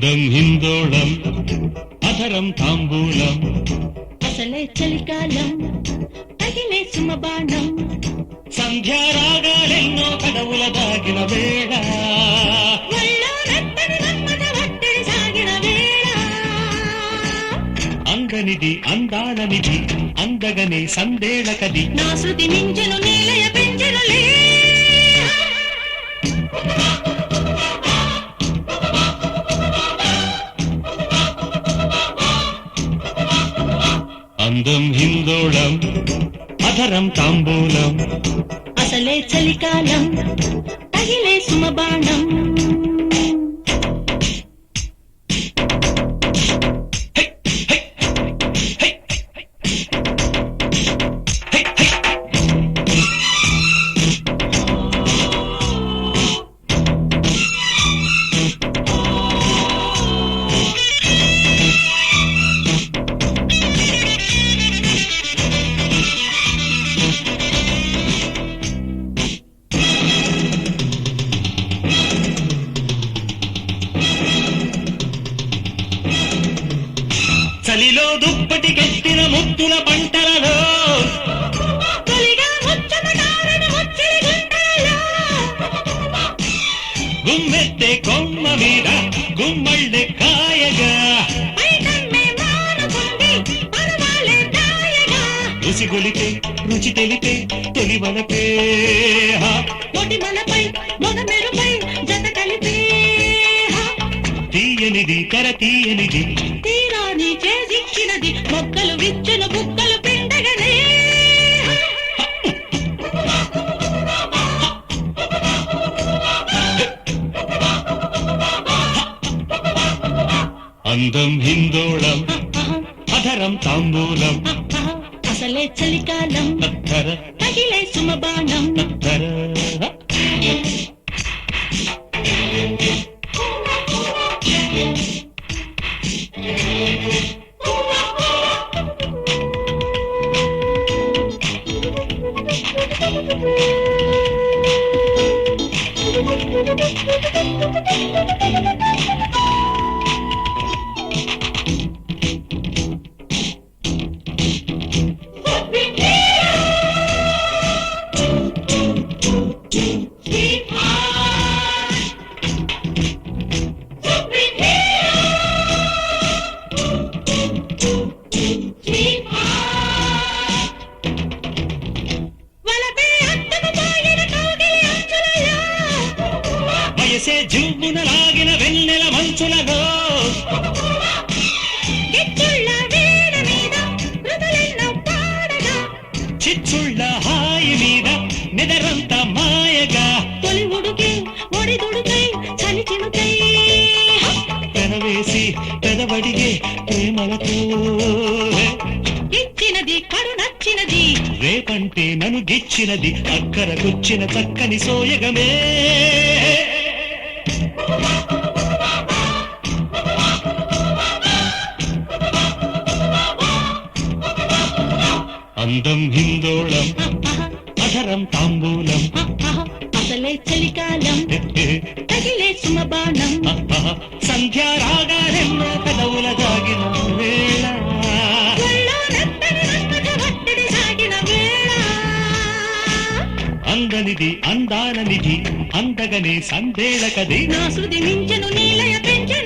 అందం హిందోళం అధరం తాంబూలం అసలే చలికాలం తగిలే సుమబాణం సంధ్యారాగాలెన్నో కదవుల దాగిన వేళ ఒళ్ళో రత్తని మన్మథ ఒత్తిడి సాగిన వేళ అందనిది అందాలనిది అందగనే సందేళకది నా శృతి మించెను నీలయ పెంచెనులే అందం హిందోళం అధరం తాంబూలం అసలే చలికాలం తగిలే సుమబాణం చలిలో దుప్పటికెత్తిన ముద్దుల పంటలలో తొలిగా ముచ్చమటారని ముచ్చిరి గుండెలలో గుమ్మెత్తే కొమ్మ మీద గుమ్మళ్ళె కాయగా పైకమ్మే మానుకుంది పరువాలే దాయగా రుచి గొలిపే రుచి తెలిపే తొలి వలపే ఒడిమలపై మొగమెరుపై జత కలిపే తీయనిది తెర తీయనిది తీరాని చేసిచ్చినది మొక్కలు విచ్చును బుక్కలు పిండగనే అందం హిందోళం అధరం తాంబూలం అసలే చలికాలం ధర తగిలే సుమబాణం ధర వయసే జువ్వున లాగిన వెన్నెల మంచులలో గిచ్చుళ్ళ వీణ మీద మృదులెన్నో పాడగా చిచ్చుళ్ళ హాయి మీద నిదరంత మాయగా తొలి ఉడుకే ఒడిదుడుకై చలి చినుకై పెనవేసి పెదవడిగే ప్రేమలతో ఇచ్చినది కడు నచ్చినది రేపంటే నన్ను గిచ్చినది అక్కరకొచ్చిన చక్కని సోయగమే అందం హిందోళం అధరం తాంబూలం అసలే చలికాలం తగిలే సుమబాణం సంధ్యారాగాలెన్నో కదవుల దాగిన వేళ ఒళ్ళో రత్తని మన్మథ ఒత్తిడి సాగిన వేళ అందనిది అందాలనిది అందగనే సందేళకది నా శృతి మించెను నీలయ పెంచెను